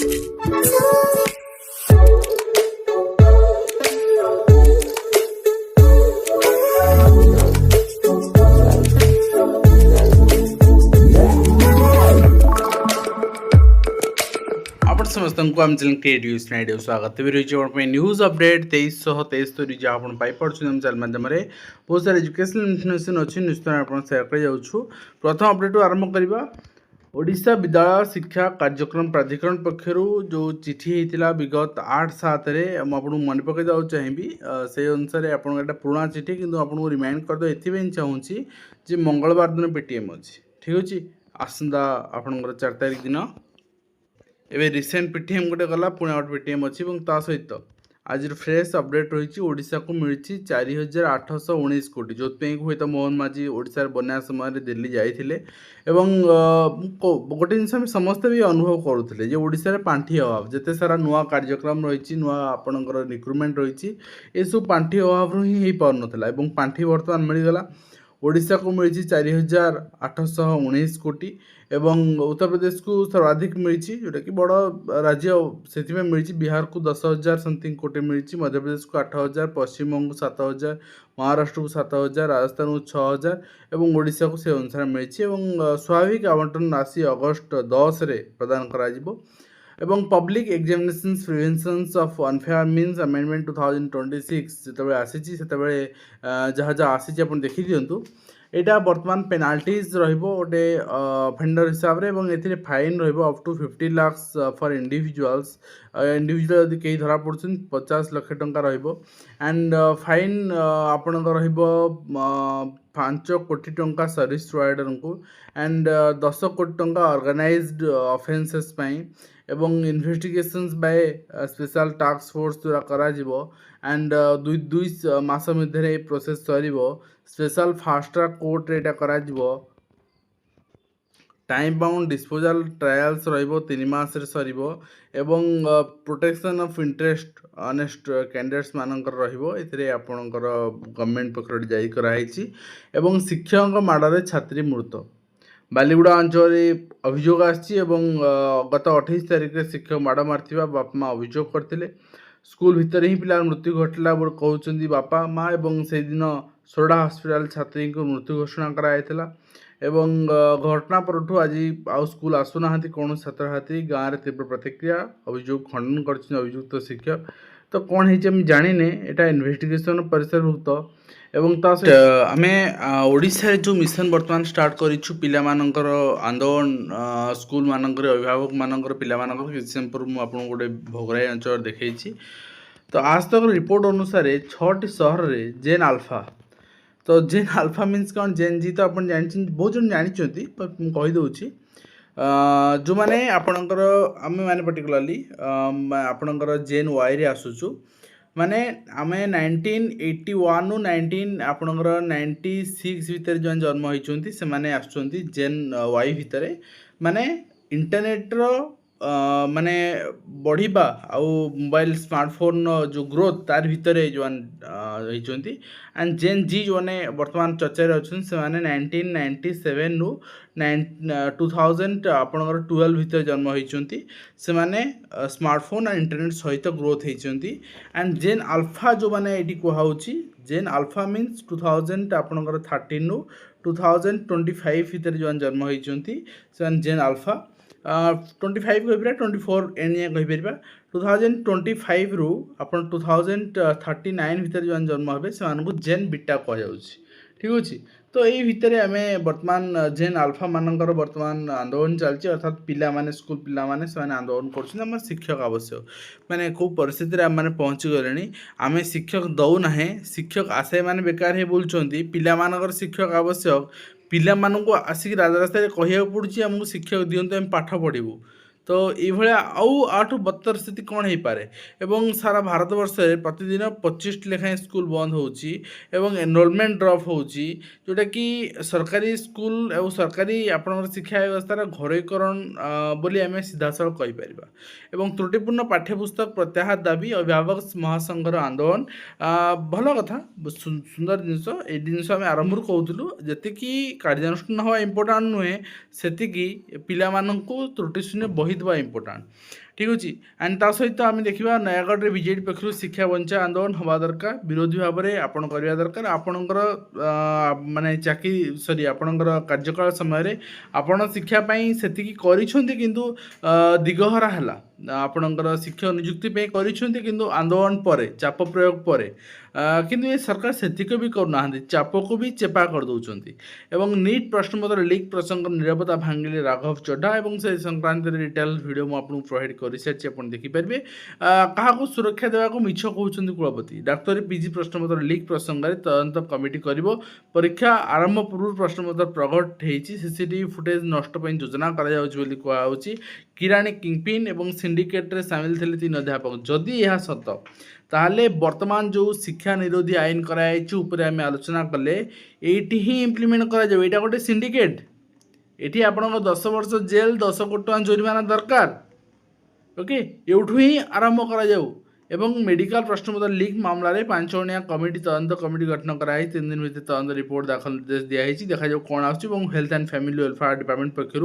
समस्त आम channel creative स्नाइडियो स्वागत रही न्यूज अपडेट 2323 जहाँ आप पाइपे आम चैनल माध्यम बहुत सारे एजुकेशनल इनफर्मेशन अच्छी निश्चित आप सेयार कर प्रथम अपडेट आरंभ करवा। ओडिशा विद्यालय शिक्षा कार्यक्रम प्राधिकरण पक्षर जो चिठी होता विगत 8/7 मुझे मन पकई देवा चाहिए से अनुसार आपटा पुराणा चिठी कि आपको रिमाइंड करदे ये चाहूँगी जे मंगलवार दिन पेटीएम अच्छी ठीक अच्छे आसंता आपंकर 4 तारिख दिन एवं रिसेंट पेटीएम गोटे गला पुणे गोटे पेटीएम अच्छी ता सहित आज फ्रेश अपडेट रही ओडिशा को मिली 4819 कोटी जो हूँ तो मोहन माझी ओडिशा बना समय दिल्ली जाते गोटे जिन समस्ते भी अनुभव करुले ओडिशा पांठि अभाव जिते सारा नुआ कार्यक्रम रही नुआ आपणकर रिक्रुटमेंट रही ये सब पांठि अभाव ही पार नाला पांठि बर्तमान मिलगला ओडिशा को मिली 4819 कोटी एवं उत्तर प्रदेश को सर्वाधिक मिली जोटा कि बड़ राज्य से मिली बिहार को 10,000 समथिंग कोटी मिली मध्य प्रदेश को 8,000 पश्चिम बंग को 7,000 महाराष्ट्र को 7,000 राजस्थान को 6,000 एवं ओडिशा को से अनुसार मिली स्वाभाविक आवंटन राशि अगस्त 10 प्रदान करा एवं public examination prevention of unfair means amendment 2026 जो आसी जहाँ जहाँ आसी आप देखी दिंतु यहाँ बर्तमान पेनाल्टीज रोटे फेंडर हिसाब से a fine up to 50 lakh for individuals individual कहीं धरा पड़ुन 50 लाख टंका एंड फाइन आपणकर 5 कोटी टंका सर्विस प्रोवाइडर को एंड 10 कोटी टंका ऑर्गेनाइज्ड ऑफेंसेस एवं investigations by special task force द्वारा करा एंड दुई मास मध्य प्रोसेस सर स्पेशल फास्ट ट्रैक कोर्ट रे करा टाइम बाउंड डिस्पोजल ट्रायल्स रो3 मास सर एवं protection of interest honest candidates मानकर रे आपणकर गवर्नमेंट पक्ष जारी कराई एवं शिक्षक माड़े छात्री मृत बालीगुड़ा अंचल अभियोग आसी गत 28 तारिख में शिक्षक माड़ मार्थिबा बापा माँ अभियोग करते स्कूल भितर ही पिला मृत्यु घटला कहते बापा माँ एवं से दिन सोरडा हॉस्पिटल छात्री को मृत्यु घोषणा कराइला एवं घटना पर आज आउ स्कूल आसुना कौन छात्र छात्री गाँव में तीव्र प्रतिक्रिया अभियोग खंडन कर अभियुक्त शिक्षक तो कौन है जाने यहाँ इन्वेस्टिगेशन परिसरभुक्त एवं आम ओडिशा जो मिशन बर्तमान स्टार्ट करूँ पिलामानंकर आंदोलन स्कूल मानकर अभिभावक मानकर पिलामानकर किसी समय पूर्व मुझे गोटे भोगराई अंचल देखी तो आज तक रिपोर्ट अनुसार 6टी सहर में जेन आल्फा तो जेन आल्फा मीन्स कौन जेन जी तो आप बहुत जन जानते कहीदे जो मैंने आपणकर आम मैंने पर्टिकुलाली आपणकर जेन वाई रे आसुचु माने आमे 1981 नु 19 आपणकर 96 भितर जो जन्म होइचंती से माने आसुचंती जेन वाई भितर माने इंटरनेट रो माने बढ़िबा आउ मोबाइल स्मार्टफोन जो ग्रोथ तार भितर जो होइचंती एंड जेन जी जो ने वर्तमान चर्चा रे अछन से माने 1997 नु 2000 आपणकर 12 भितर जन्म होइचंती से माने स्मार्टफोन और इंटरनेट सहित ग्रोथ होइचंती एंड जेन अल्फा जो माने एटी कोहाउची जेन अल्फा मीन्स 2000 आपणकर 13 नु 2025 भितर जो जन्म होइचंती से जेन अल्फा 25 कहीपर 24 एन कहीपर 2025 रु आप 2039 भितर जो जन्म हे से जेन बीटा कह ठीक अच्छे तो यही भितर आम बर्तमान जेन आल्फा मानकर बर्तमान आंदोलन चलती अर्थात पिला माने स्कूल पिला माने से आंदोलन कर शिक्षक आवश्यक माने को परिस्थिति आम मैंने पहुँची गले आम शिक्षक दौना शिक्षक आशय मैंने बेकार ही बोलते पिला मानकर शिक्षक आवश्यक पिला मानू आसिक राजरास्ता कह पड़ी आमको शिक्षक दिंतु आम पाठ पढ़ू तो ये आठू बदतर स्थिति कौन हो पारे एवं सारा भारत वर्ष प्रतिदिन 25 लेखाएं स्कूल बंद होची एनरोलमेंट ड्रप होची जोटा कि सरकारी स्कूल और सरकारी आपन शिक्षा व्यवस्था घरोईकरण बोली आम सीधा साल कहीपर एवं त्रुटिपूर्ण पाठ्यपुस्तक प्रत्याहार दाबी अभिभावक महासंघर आंदोलन भल कथा सुंदर जिनस ये जिनस आम आरंभ कहूँ जी कार्यानुष्ठान हवा इम्पोर्टाट नुहे से पिला त्रुटि शून्य बही ରହିଥିବା ଇମ୍ପୋର୍ଟାଣ୍ଟ। ठीक अच्छे एंड ता सहित आम देखा नयागढ़ विजेडी पक्षर शिक्षा वंचा आंदोलन हवा दरकार विरोधी भाव में आपण करवा दरकार आपणकर माने चाकरी सरी आपणकर कार्यकाल समय आपण शिक्षापी से किंतु दिगहरा है आपणकर शिक्षक नियुक्ति किंतु आंदोलन पर चाप प्रयोग पर किंतु ये सरकार सेतिक भी करना चाप को भी चेपा कर दौरान एवं नीट प्रश्नपत्र लीक प्रसंग निरवता भांगिले राघव चड्ढा और से संक्रांत डिटेल वीडियो मुझे प्रोवाइड कर सारी आप देखिपारे क्या सुरक्षा देवाक मिछ कहते कुलपति डाक्तरी पीजी प्रश्नपत्र लीक प्रसंग में तदंत कमिटी कर परीक्षा आरंभ पूर्व प्रश्नपत्र प्रकट होती सीसीटीवी फुटेज नष्ट योजना कहुच्छी किराणी किंगपिन और सिंडिकेट सामिल थे 3 अध्यापक जदि यह सत ताहले वर्तमान जो शिक्षा निरोधी आईन कराई आम आलोचना कले ये ही इम्प्लीमेंट करा गोटे सिंडिकेट ये आपण 10 वर्ष जेल 10 कोटी टका जोरिमाना दरकार ओके एवठू ही आरंभ करा जाऊ एवं मेडिकल प्रश्नपत्र लीक मामलें 5 जणिया कमिटी तदंत कमिटी गठन कराई 3 दिन भितर तदंत रिपोर्ट दाखल निर्देश दिखाई देखा जाऊ कौन आसूँ health and family welfare department पक्षर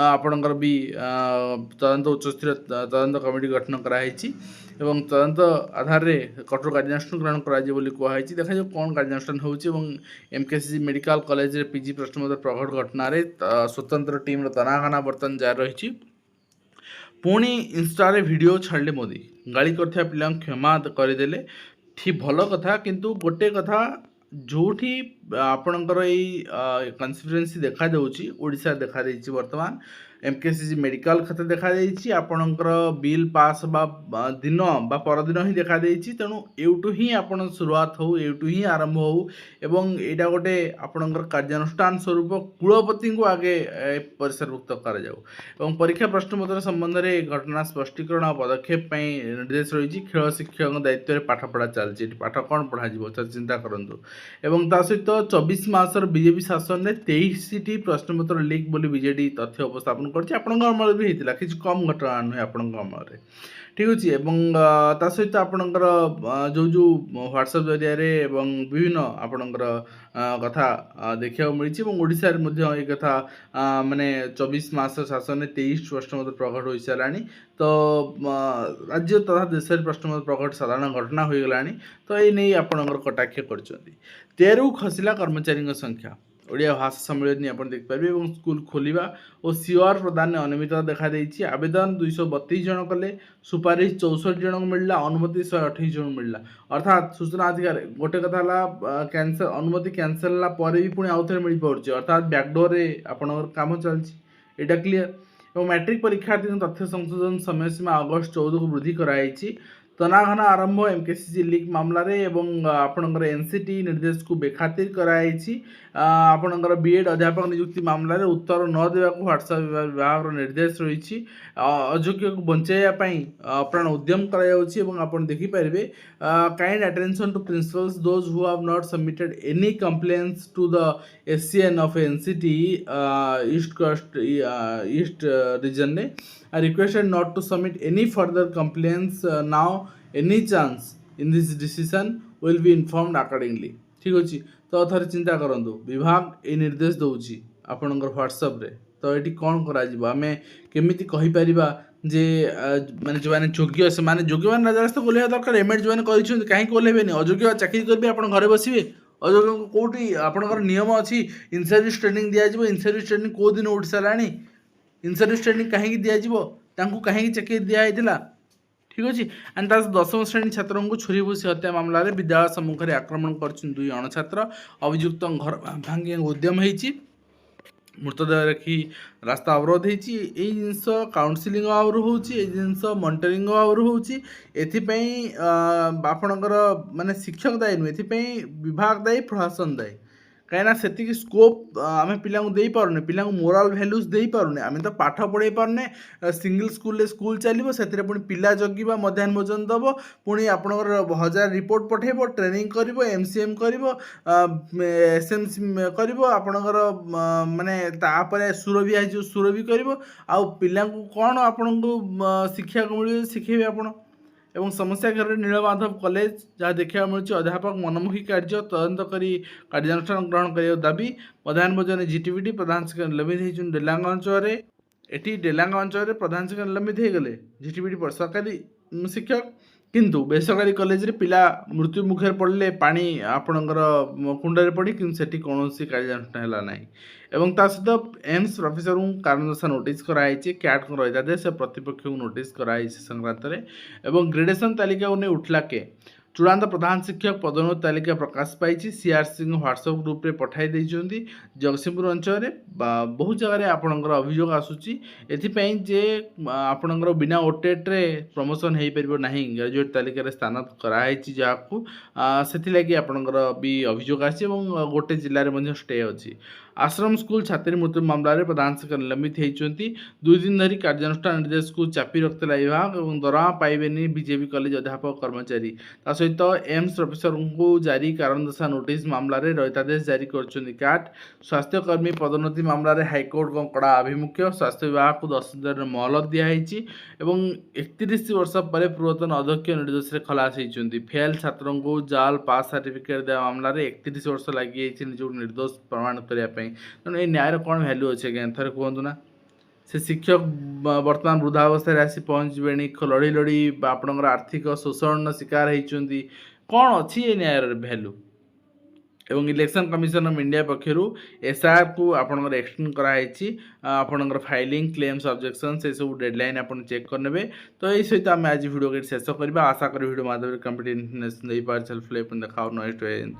आपणकर भी तदंत उच्चस्तर तदंत कमिटी गठन कराई एवं तदंत आधार में कठोर कार्यानुष्ठान ग्रहण कराई देखा जाऊ कौन कार्यानुष्ठान होची एमकेसीजी मेडिकल कॉलेज पीजी प्रश्नपत्र प्रकट घटन स्वतंत्र टीम तनाघना बर्तमान जारी रही पुणी इंस्टारे वीडियो छाड़े मोदी गाड़ी कर पिला क्षमा करदे ठीक भल कथा किंतु गोटे कथा जोठी आपणकर यही कन्सिस्टेंसी देखा जाऊँगी ओडिशा देखा देछि वर्तमान एमकेसीजी मेडिकल खाते देखा देछि आपणकर बिल पास बा दिन बा परदिन ही देखा देछि तेणु एवटू ही आपण शुरुआत हो एवटू ही आरंभ हो एवं एटा गोटे आपणकर कार्यानुष्ठान स्वरूप कुलपति को आगे परिसरभुक्त कर जाऊ एवं परीक्षा प्रश्नपत्र संबंध में घटना स्पष्टीकरण और पदक्षेप निर्देश रही खेल शिक्षक दायित्व में पाठ पढ़ा चलती पाठ कौन पढ़ा चिंता करूँ एवं ता सहित 24 मासर बीजेपी शासन में 23टी प्रश्नपत्र लीक बोली बीजेडी तथ्य उपस्थापन करछि आपन अमल भी होता कि कम घटना नुहे आपण अमल ठीक अच्छे एवं ता सहित आपणकर जो जो व्हाट्सएप जरिया विभिन्न आपणकर कथा देखा मिली ओडिशा ये कथा माने 24 मास शासन में 23 प्रश्नपत्र प्रकट हो सारा तो राज्य तथा देश प्रश्नपत्र प्रकट साधारण घटना हो गला तो ये नहीं आपणकर कटाक्ष कर खसला कर्मचारी संख्या ओडिया भाषा सम्मेलन आप देखिपारे और स्कूल खोलिबा और सीआर प्रदान में अनियमितता देखा देछि आवेदन 232 जन कले सुपारिश 64 जन को मिलला अनुमति 128 जन मिलला अर्थात सूचना अधिकार गोटे कथा कैंसल अनुमति कैंसल पर भी पुणी आउ थे मिल पार्छ अर्थात बैकडोर रे आपनकर काम चलछि एटा क्लियर और मैट्रिक परीक्षार्थी तथ्य संशोधन समय सीमा अगस्त 14 को वृद्धि कराई तनाघना आरंभ एमकेसीजी लीक मामलें एवं आपणकर एनसीटी निर्देश को बेखातिर कराई आपणकर बीएड अध्यापक नियुक्ति मामलें उत्तर न देवाक व्हाट्सएप विभाग निर्देश रही अयोग्य को बचाई अप्राण उद्यम कर देखिपारे kind attention to principals those who have not submitted any complaints to the SCN of NCT east region ने are requested not to submit any further complaints now any chance in this decision will be informed accordingly ठीक अच्छे तो थोड़े चिंता करूँ विभाग ये निर्देश दौर आपणकर व्हाट्सएप रे तो ये कौन करें केमी कहीपर जे माने जो मैंने योग्य से माने योग्य मान राजस्थ खोलिया दरकार एमएड जो मैंने कहीं खोलेबेनि अयोग्य चाकरी करेंगे आप घरे बसवे अयोग्य कौटी आपणकर नियम अच्छी इनसर्विस ट्रेनिंग दिज्व इनसर्विस ट्रेनिंग कौ दिन उठ साराणी इनसर्विस ट्रेनिंग कहीं दिज्व कहीं चाकरी दिखाई ठीक अच्छे एंड तार 10वीं श्रेणी छात्रों को छुरी भूसी हत्या मामलें विद्यालय सम्मुख में आक्रमण कर 2 अणछात्र अभियुक्त घर भांगे उद्यम होती मृतदेह रखी रास्ता अवरोध होती जिनस काउनसिलिंग अभाव होची जिनस मॉनिटरिंग अभाव होची आपणकर माने शिक्षक दायी नुहे ए विभाग दायी प्रशासन दायी कहीं से स्कोप आम पिला पारे पिला मोराल भैल्यूज दे पारे आम तो पाठ पढ़े पारने सिंगल स्कूल चलो से पिला जगिबा मध्याह्न भोजन दब पुणी आपणकर 1000 रिपोर्ट पठेब ट्रेनिंग कर एमसीएम कर एसएमसी कर आपणकर माने तापर सुरभि आई सुरभि कर आउ पिला कौन आपण को शिक्षा को मिले शिखेबे आपण एवं समस्या घर नीलमाधव कॉलेज जहाँ देखा मिलूँ अध्यापक मनमुखी कार्य तदंत कर कार्यानुष्ठान ग्रहण कर दाबी मध्याह्न भोजन जीटीवीटी प्रधान शिक्षक लमित होती डेलांग अंचल एटी डेलांग अंचल प्रधान शिक्षक निलंबित हो गले झिटिपिटी सरकारी शिक्षक किंतु बेसरकारी कॉलेज रे पिला मृत्यु मुखे पड़े पानी आपणकर कुंडे पड़ी कि सेठी कौन कार्यानुष्ठान है ना एवं ता सहित एम्स प्रोफेसर को कारण दर्शा नोटिस कराई क्याट को रही प्रतिपक्ष को नोटिस कराई संक्रांत में ग्रेडेसन तालिका को नहीं उठला के चूड़ांत प्रधान शिक्षक पदोन्नति तालिका प्रकाश पाई सीआरसी व्हाट्सएप ग्रुप रे पठाई देइछन्ती जगतसिंहपुर अंचल रे बहुत जगह आपणकर अभियोग आसुची एथिपई जे आपणकर बिना ओटेट रे प्रमोशन हेई परिबो नाही ग्रेजुएट तालिका रे स्थान कराई जाकू सेथि लागि आपणकर भी अभियोग आसी एवं गोटे जिल्ला रे मध्ये स्टे अछि आश्रम स्कूल छात्री मृत्यु मामला रे प्रधान शिक्षक निलंबित होती 2 दिन धरी कार्यानुष्ठान निर्देश को चापी रखता विभाग और दरमा पाइबेनी बीजेपी कॉलेज अध्यापक कर्मचारी ता सहित एम्स प्रोफेसर को जारी कारण दर्शा नोटिस मामला रे रहितादेश जारी करछन्ती काट स्वास्थ्यकर्मी पदोन्नति मामला रे हाईकोर्ट को कड़ा आभिमुख्य स्वास्थ्य विभाग को 10 दिन मोहलत दिखाई एवं 31 वर्ष पर पूर्वतन अध्यक्ष निर्देश रे खलास होती फेल छात्रों को जाल पास सर्टिफिकेट देवा मामला रे 31 वर्ष लगी निज निर्दोष प्रमाण करने तेणु ये न्यायर कौन भैल्यू अच्छे क्या थे कहतु ना से शिक्षक बर्तमान वृद्धावस्था आसी पहुँचे लड़ी लड़ी आपणकर आर्थिक शोषण शिकार होती कौन अच्छी ये न्यायर भैल्यू एवं इलेक्शन कमिशन ऑफ इंडिया पक्षर एसआर को आपणकर एक्सटेंड कराई आपणकर फाइलिंग क्लेम्स ऑब्जेक्शन से सब डेडलाइन आपन चेक करने तो यही सहित आम आज वीडियो के शेष करवा आशा कर वीडियो माध्यम कंप्लीट नहीं पार सेल्फ देखा नेक्स्ट